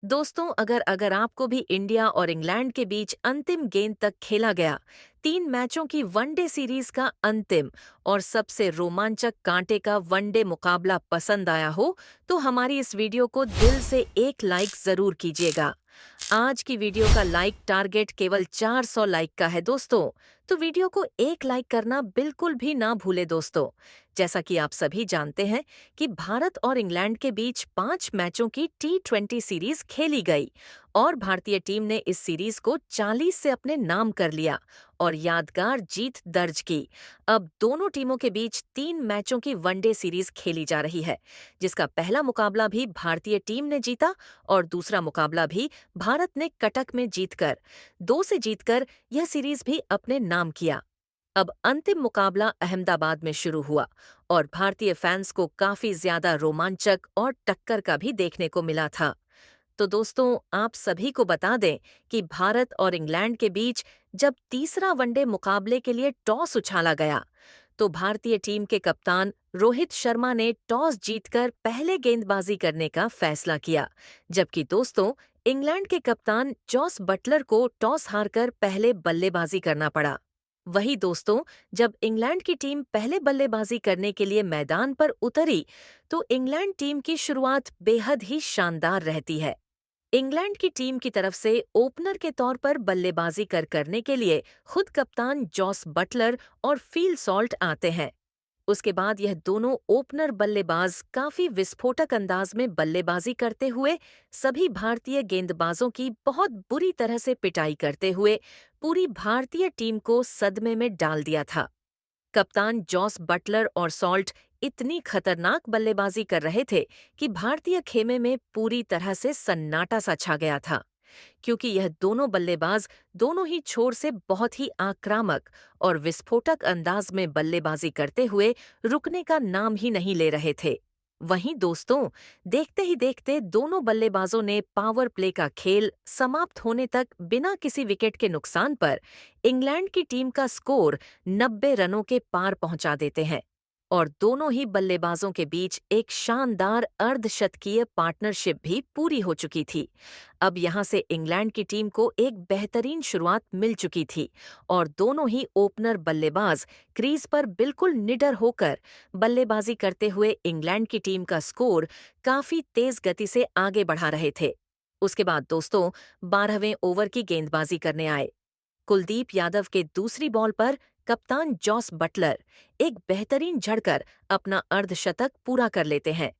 दोस्तों, अगर अगर आपको भी इंडिया और इंग्लैंड के बीच अंतिम गेंद तक खेला गया 3 मैचों की वनडे सीरीज का अंतिम और सबसे रोमांचक कांटे का वनडे मुकाबला पसंद आया हो, तो हमारी इस वीडियो को दिल से एक लाइक जरूर कीजिएगा। आज की वीडियो का लाइक टारगेट केवल 400 लाइक का है दोस्तों, तो वीडियो को एक लाइक करना बिल्कुल भी ना भूले दोस्तों। जैसा कि आप सभी जानते हैं कि भारत और इंग्लैंड के बीच 5 मैचों की T20 सीरीज खेली गई और भारतीय टीम ने इस सीरीज को 40 से अपने नाम कर लिया और यादगार जीत दर्ज की। अब दोनों टीमों के बीच 3 मैचों की वनडे सीरीज खेली जा रही है, जिसका पहला मुकाबला भी भारतीय टीम ने जीता और दूसरा मुकाबला भी भारत ने कटक में जीतकर 2 से जीतकर यह सीरीज भी अपने नाम किया। अब अंतिम मुकाबला अहमदाबाद में शुरू हुआ और भारतीय फैंस को काफी ज्यादा रोमांचक और टक्कर का भी देखने को मिला था। तो दोस्तों, आप सभी को बता दें कि भारत और इंग्लैंड के बीच जब तीसरा वनडे मुकाबले के लिए टॉस उछाला गया, तो भारतीय टीम के कप्तान रोहित शर्मा ने टॉस जीतकर पहले गेंदबाजी करने का फैसला किया, जबकि दोस्तों इंग्लैंड के कप्तान जॉस बटलर को टॉस हारकर पहले बल्लेबाजी करना पड़ा। वही दोस्तों, जब इंग्लैंड की टीम पहले बल्लेबाजी करने के लिए मैदान पर उतरी, तो इंग्लैंड टीम की शुरुआत बेहद ही शानदार रहती है। इंग्लैंड की टीम की तरफ से ओपनर के तौर पर बल्लेबाजी करने के लिए खुद कप्तान जॉस बटलर और फील सॉल्ट आते हैं। उसके बाद यह दोनों ओपनर बल्लेबाज काफी विस्फोटक अंदाज में बल्लेबाजी करते हुए सभी भारतीय गेंदबाजों की बहुत बुरी तरह से पिटाई करते हुए पूरी भारतीय टीम को सदमे में डाल दिया था। कप्तान जॉस बटलर और सॉल्ट इतनी खतरनाक बल्लेबाजी कर रहे थे कि भारतीय खेमे में पूरी तरह से सन्नाटा सा छा गया था, क्योंकि यह दोनों बल्लेबाज दोनों ही छोर से बहुत ही आक्रामक और विस्फोटक अंदाज में बल्लेबाजी करते हुए रुकने का नाम ही नहीं ले रहे थे। वहीं दोस्तों, देखते ही देखते दोनों बल्लेबाजों ने पावर प्ले का खेल समाप्त होने तक बिना किसी विकेट के नुकसान पर इंग्लैंड की टीम का स्कोर 90 रनों के पार पहुंचा देते हैं और दोनों ही बल्लेबाजों के बीच एक शानदार अर्धशतकीय पार्टनरशिप भी पूरी हो चुकी थी। अब यहां से इंग्लैंड की टीम को एक बेहतरीन शुरुआत मिल चुकी थी और दोनों ही ओपनर बल्लेबाज क्रीज पर बिल्कुल निडर होकर बल्लेबाजी करते हुए इंग्लैंड की टीम का स्कोर काफी तेज गति से आगे बढ़ा रहे थे। उसके बाद दोस्तों 12वें ओवर की गेंदबाजी करने आए। कुलदीप यादव के दूसरी बॉल पर कप्तान जॉस बटलर एक बेहतरीन झड़कर अपना अर्धशतक पूरा कर लेते हैं,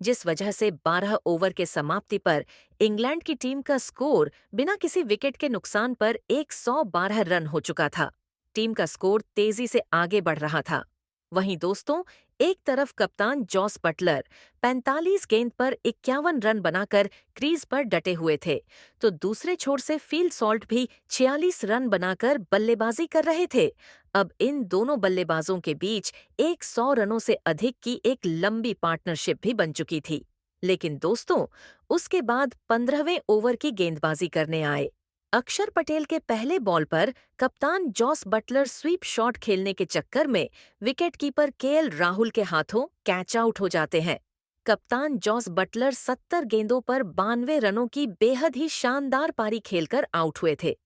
जिस वजह से 12 ओवर के समाप्ति पर इंग्लैंड की टीम का स्कोर बिना किसी विकेट के नुकसान पर 112 रन हो चुका था। टीम का स्कोर तेजी से आगे बढ़ रहा था। वहीं दोस्तों, एक तरफ कप्तान जॉस बटलर 45 गेंद पर 51 रन बनाकर क्रीज पर डटे हुए थे, तो दूसरे छोर से फील्ड सॉल्ट भी 46 रन बनाकर बल्लेबाजी कर रहे थे। अब इन दोनों बल्लेबाजों के बीच 100 रनों से अधिक की एक लंबी पार्टनरशिप भी बन चुकी थी। लेकिन दोस्तों, उसके बाद 15वें ओवर की गेंदबाजी करने आए। अक्षर पटेल के पहले बॉल पर कप्तान जॉस बटलर स्वीप शॉट खेलने के चक्कर में विकेटकीपर केएल राहुल के हाथों कैच आउट हो जाते हैं। कप्तान जॉस बटलर 70 गेंदों पर 92 रनों की बेहद ही शानदार पारी खेलकर आउट हुए थे।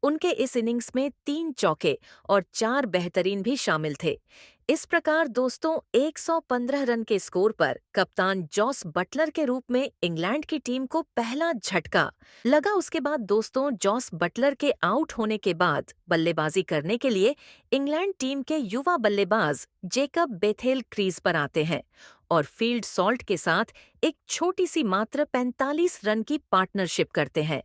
उनके इस इनिंग्स में 3 चौके और 4 बेहतरीन भी शामिल थे। इस प्रकार दोस्तों 115 रन के स्कोर पर कप्तान जॉस बटलर के रूप में इंग्लैंड की टीम को पहला झटका लगा। उसके बाद दोस्तों जॉस बटलर के आउट होने के बाद बल्लेबाजी करने के लिए इंग्लैंड टीम के युवा बल्लेबाज जेकब बेथेल क्रीज पर आते हैं और फील्ड सॉल्ट के साथ एक छोटी सी मात्र 45 रन की पार्टनरशिप करते हैं।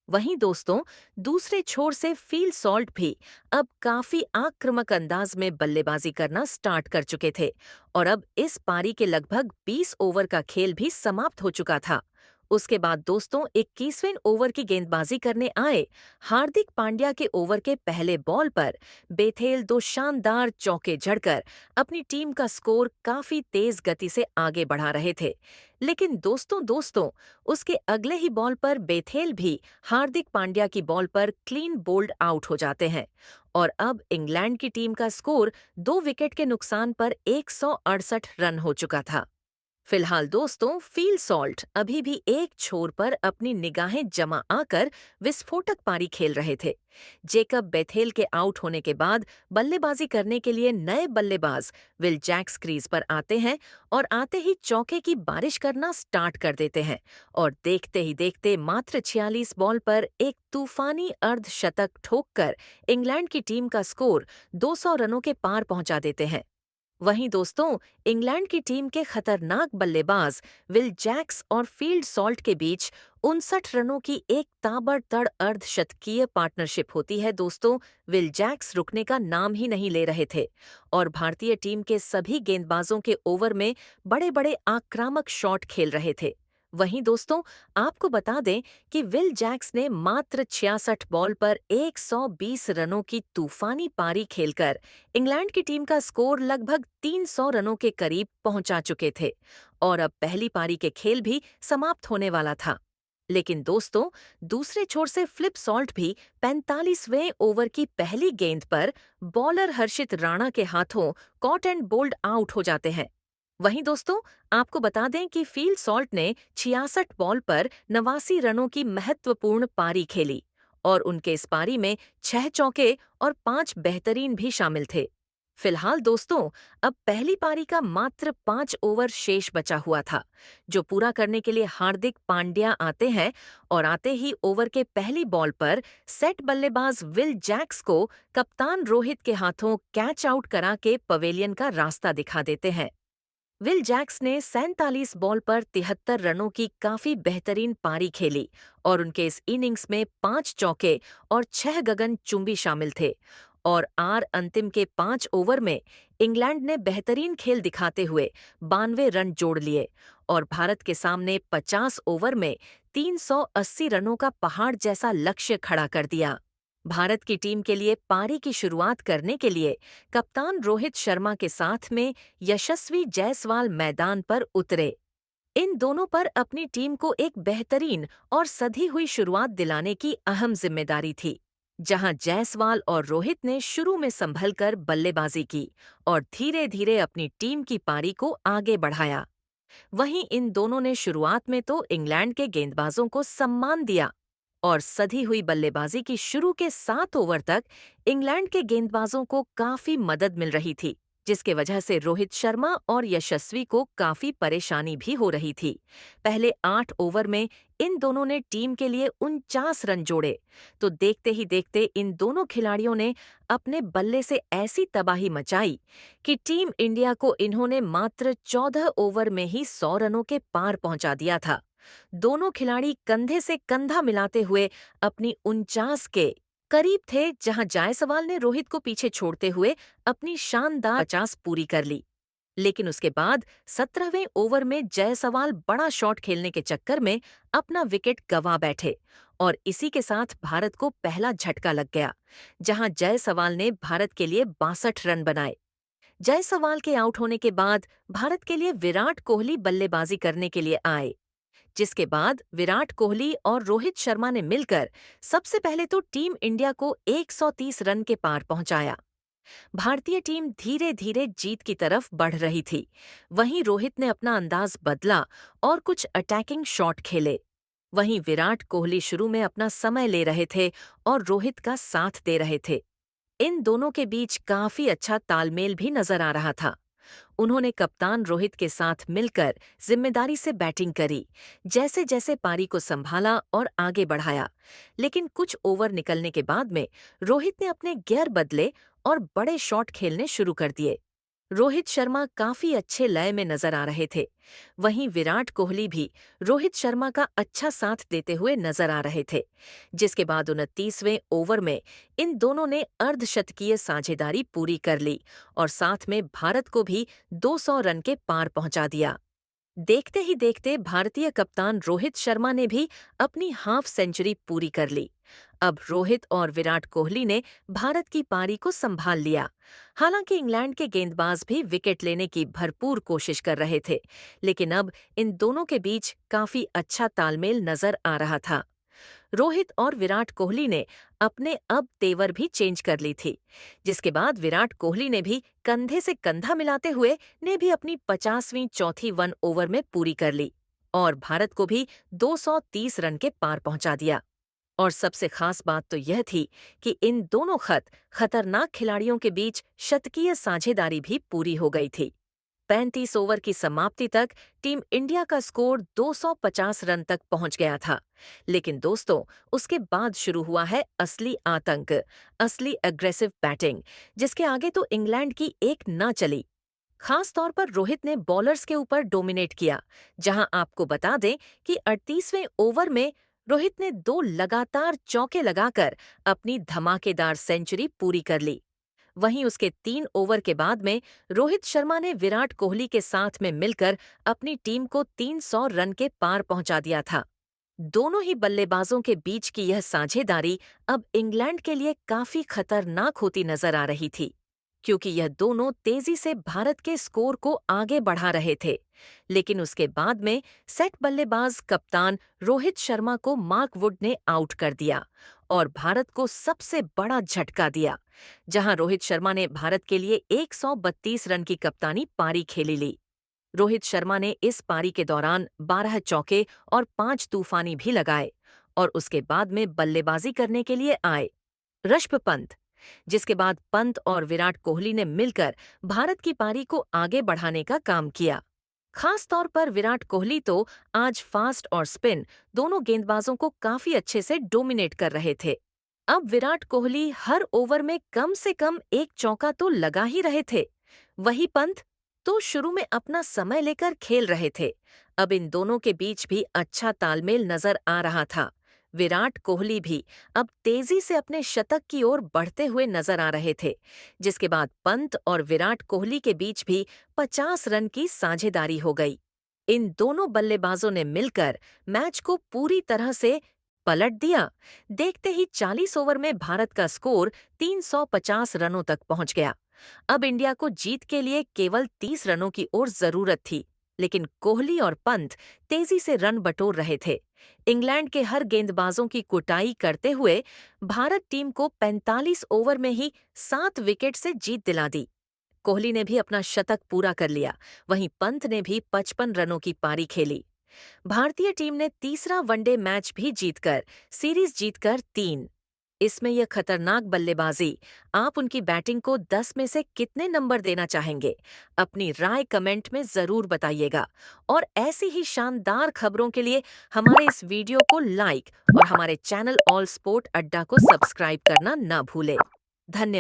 वहीं दोस्तों, दूसरे छोर से फील्ड सॉल्ट भी अब काफी आक्रामक अंदाज में बल्लेबाजी करना स्टार्ट कर चुके थे और अब इस पारी के लगभग 20 ओवर का खेल भी समाप्त हो चुका था। उसके बाद दोस्तों 21वें ओवर की गेंदबाजी करने आए। हार्दिक पांड्या के ओवर के पहले बॉल पर बेथेल 2 शानदार चौके जड़कर अपनी टीम का स्कोर काफी तेज गति से आगे बढ़ा रहे थे। लेकिन दोस्तों उसके अगले ही बॉल पर बेथेल भी हार्दिक पांड्या की बॉल पर क्लीन बोल्ड आउट हो जाते हैं और अब इंग्लैंड की टीम का स्कोर 2 विकेट के नुकसान पर 168 रन हो चुका था। फिलहाल दोस्तों, फील्ड सॉल्ट अभी भी एक छोर पर अपनी निगाहें जमा आकर विस्फोटक पारी खेल रहे थे। जेकब बेथेल के आउट होने के बाद बल्लेबाजी करने के लिए नए बल्लेबाज विल जैक्स क्रीज पर आते हैं और आते ही चौके की बारिश करना स्टार्ट कर देते हैं और देखते ही देखते मात्र 46 बॉल पर एक तूफानी अर्धशतक ठोककर इंग्लैंड की टीम का स्कोर 200 रनों के पार पहुंचा देते हैं। वहीं दोस्तों, इंग्लैंड की टीम के खतरनाक बल्लेबाज विल जैक्स और फील्ड सॉल्ट के बीच 59 रनों की एक ताबड़तोड़ अर्धशतकीय पार्टनरशिप होती है। दोस्तों, विल जैक्स रुकने का नाम ही नहीं ले रहे थे और भारतीय टीम के सभी गेंदबाजों के ओवर में बड़े बड़े आक्रामक शॉट खेल रहे थे। वहीं दोस्तों, आपको बता दें कि विल जैक्स ने मात्र 66 बॉल पर 120 रनों की तूफानी पारी खेलकर इंग्लैंड की टीम का स्कोर लगभग 300 रनों के करीब पहुंचा चुके थे और अब पहली पारी के खेल भी समाप्त होने वाला था। लेकिन दोस्तों, दूसरे छोर से फ्लिप सॉल्ट भी 45वें ओवर की पहली गेंद पर बॉलर हर्षित राणा के हाथों कॉट एंड बोल्ड आउट हो जाते हैं। वहीं दोस्तों, आपको बता दें कि फील्ड सॉल्ट ने 66 बॉल पर 89 रनों की महत्वपूर्ण पारी खेली और उनके इस पारी में 6 चौके और 5 बेहतरीन भी शामिल थे। फिलहाल दोस्तों, अब पहली पारी का मात्र 5 ओवर शेष बचा हुआ था, जो पूरा करने के लिए हार्दिक पांड्या आते हैं और आते ही ओवर के पहली बॉल पर सेट बल्लेबाज विल जैक्स को कप्तान रोहित के हाथों कैच आउट करा के पवेलियन का रास्ता दिखा देते हैं। विल जैक्स ने 47 बॉल पर 73 रनों की काफी बेहतरीन पारी खेली और उनके इस इनिंग्स में 5 चौके और 6 गगनचुंबी शामिल थे और अंतिम के 5 ओवर में इंग्लैंड ने बेहतरीन खेल दिखाते हुए 92 रन जोड़ लिए और भारत के सामने 50 ओवर में 380 रनों का पहाड़ जैसा लक्ष्य खड़ा कर दिया। भारत की टीम के लिए पारी की शुरुआत करने के लिए कप्तान रोहित शर्मा के साथ में यशस्वी जायसवाल मैदान पर उतरे। इन दोनों पर अपनी टीम को एक बेहतरीन और सधी हुई शुरुआत दिलाने की अहम जिम्मेदारी थी, जहां जायसवाल और रोहित ने शुरू में संभलकर बल्लेबाजी की और धीरे धीरे अपनी टीम की पारी को आगे बढ़ाया। वहीं इन दोनों ने शुरुआत में तो इंग्लैंड के गेंदबाजों को सम्मान दिया और सधी हुई बल्लेबाजी की शुरू के 7 ओवर तक इंग्लैंड के गेंदबाजों को काफी मदद मिल रही थी, जिसके वजह से रोहित शर्मा और यशस्वी को काफी परेशानी भी हो रही थी। पहले 8 ओवर में इन दोनों ने टीम के लिए 49 रन जोड़े, तो देखते ही देखते इन दोनों खिलाड़ियों ने अपने बल्ले से ऐसी तबाही मचाई कि टीम इंडिया को इन्होंने मात्र 14 ओवर में ही 100 रनों के पार पहुंचा दिया था। दोनों खिलाड़ी कंधे से कंधा मिलाते हुए अपनी 49 के करीब थे, जहां जायसवाल ने रोहित को पीछे छोड़ते हुए अपनी शानदार 50 पूरी कर ली। लेकिन उसके बाद 17वें ओवर में जायसवाल बड़ा शॉट खेलने के चक्कर में अपना विकेट गंवा बैठे और इसी के साथ भारत को पहला झटका लग गया, जहां जायसवाल ने भारत के लिए 62 रन बनाए। जायसवाल के आउट होने के बाद भारत के लिए विराट कोहली बल्लेबाजी करने के लिए आए, जिसके बाद विराट कोहली और रोहित शर्मा ने मिलकर सबसे पहले तो टीम इंडिया को 130 रन के पार पहुंचाया। भारतीय टीम धीरे धीरे जीत की तरफ बढ़ रही थी। वहीं रोहित ने अपना अंदाज बदला और कुछ अटैकिंग शॉट खेले। वहीं विराट कोहली शुरू में अपना समय ले रहे थे और रोहित का साथ दे रहे थे। इन दोनों के बीच काफी अच्छा तालमेल भी नजर आ रहा था। उन्होंने कप्तान रोहित के साथ मिलकर जिम्मेदारी से बैटिंग करी, जैसे जैसे पारी को संभाला और आगे बढ़ाया। लेकिन कुछ ओवर निकलने के बाद में रोहित ने अपने गियर बदले और बड़े शॉट खेलने शुरू कर दिए। रोहित शर्मा काफी अच्छे लय में नजर आ रहे थे। वहीं विराट कोहली भी रोहित शर्मा का अच्छा साथ देते हुए नजर आ रहे थे, जिसके बाद 29वें ओवर में इन दोनों ने अर्धशतकीय साझेदारी पूरी कर ली और साथ में भारत को भी 200 रन के पार पहुंचा दिया। देखते ही देखते भारतीय कप्तान रोहित शर्मा ने भी अपनी हाफ सेंचुरी पूरी कर ली। अब रोहित और विराट कोहली ने भारत की पारी को संभाल लिया। हालांकि इंग्लैंड के गेंदबाज भी विकेट लेने की भरपूर कोशिश कर रहे थे, लेकिन अब इन दोनों के बीच काफी अच्छा तालमेल नजर आ रहा था। रोहित और विराट कोहली ने अपने अब तेवर भी चेंज कर ली थी, जिसके बाद विराट कोहली ने भी कंधे से कंधा मिलाते हुए ने भी अपनी 50वीं चौथी वन ओवर में पूरी कर ली और भारत को भी 230 रन के पार पहुंचा दिया। और सबसे खास बात तो यह थी कि इन दोनों खतरनाक खिलाड़ियों के बीच शतकीय साझेदारी भी पूरी हो गई थी। 35 ओवर की समाप्ति तक टीम इंडिया का स्कोर 250 रन तक पहुंच गया था। लेकिन दोस्तों, उसके बाद शुरू हुआ है असली आतंक, असली अग्रेसिव बैटिंग, जिसके आगे तो इंग्लैंड की एक ना चली। खास तौर पर रोहित ने बॉलर्स के ऊपर डोमिनेट किया, जहां आपको बता दें कि 38वें ओवर में रोहित ने 2 लगातार चौके लगाकर अपनी धमाकेदार सेंचुरी पूरी कर ली। वहीं उसके 3 ओवर के बाद में रोहित शर्मा ने विराट कोहली के साथ में मिलकर अपनी टीम को 300 रन के पार पहुंचा दिया था। दोनों ही बल्लेबाजों के बीच की यह साझेदारी अब इंग्लैंड के लिए काफी खतरनाक होती नजर आ रही थी, क्योंकि यह दोनों तेजी से भारत के स्कोर को आगे बढ़ा रहे थे। लेकिन उसके बाद में सेट बल्लेबाज कप्तान रोहित शर्मा को मार्क वुड ने आउट कर दिया और भारत को सबसे बड़ा झटका दिया, जहां रोहित शर्मा ने भारत के लिए 132 रन की कप्तानी पारी खेली ली। रोहित शर्मा ने इस पारी के दौरान 12 चौके और 5 तूफानी भी लगाए और उसके बाद में बल्लेबाजी करने के लिए आए ऋषभ पंत, जिसके बाद पंत और विराट कोहली ने मिलकर भारत की पारी को आगे बढ़ाने का काम किया। खास तौर पर विराट कोहली तो आज फास्ट और स्पिन दोनों गेंदबाजों को काफी अच्छे से डोमिनेट कर रहे थे। अब विराट कोहली हर ओवर में कम से कम एक चौका तो लगा ही रहे थे। वही पंत तो शुरू में अपना समय लेकर खेल रहे थे। अब इन दोनों के बीच भी अच्छा तालमेल नजर आ रहा था। विराट कोहली भी अब तेजी से अपने शतक की ओर बढ़ते हुए नजर आ रहे थे, जिसके बाद पंत और विराट कोहली के बीच भी 50 रन की साझेदारी हो गई। इन दोनों बल्लेबाजों ने मिलकर मैच को पूरी तरह से पलट दिया। देखते ही 40 ओवर में भारत का स्कोर 350 रनों तक पहुंच गया। अब इंडिया को जीत के लिए केवल 30 रनों की ओर जरूरत थी, लेकिन कोहली और पंत तेजी से रन बटोर रहे थे। इंग्लैंड के हर गेंदबाजों की कुटाई करते हुए भारत टीम को 45 ओवर में ही 7 विकेट से जीत दिला दी। कोहली ने भी अपना शतक पूरा कर लिया, वहीं पंत ने भी 55 रनों की पारी खेली। भारतीय टीम ने तीसरा वनडे मैच भी जीतकर सीरीज जीतकर 3। इसमें यह खतरनाक बल्लेबाजी, आप उनकी बैटिंग को 10 में से कितने नंबर देना चाहेंगे? अपनी राय कमेंट में जरूर बताइएगा और ऐसी ही शानदार खबरों के लिए हमारे इस वीडियो को लाइक और हमारे चैनल ऑल स्पोर्ट अड्डा को सब्सक्राइब करना ना भूले। धन्यवाद।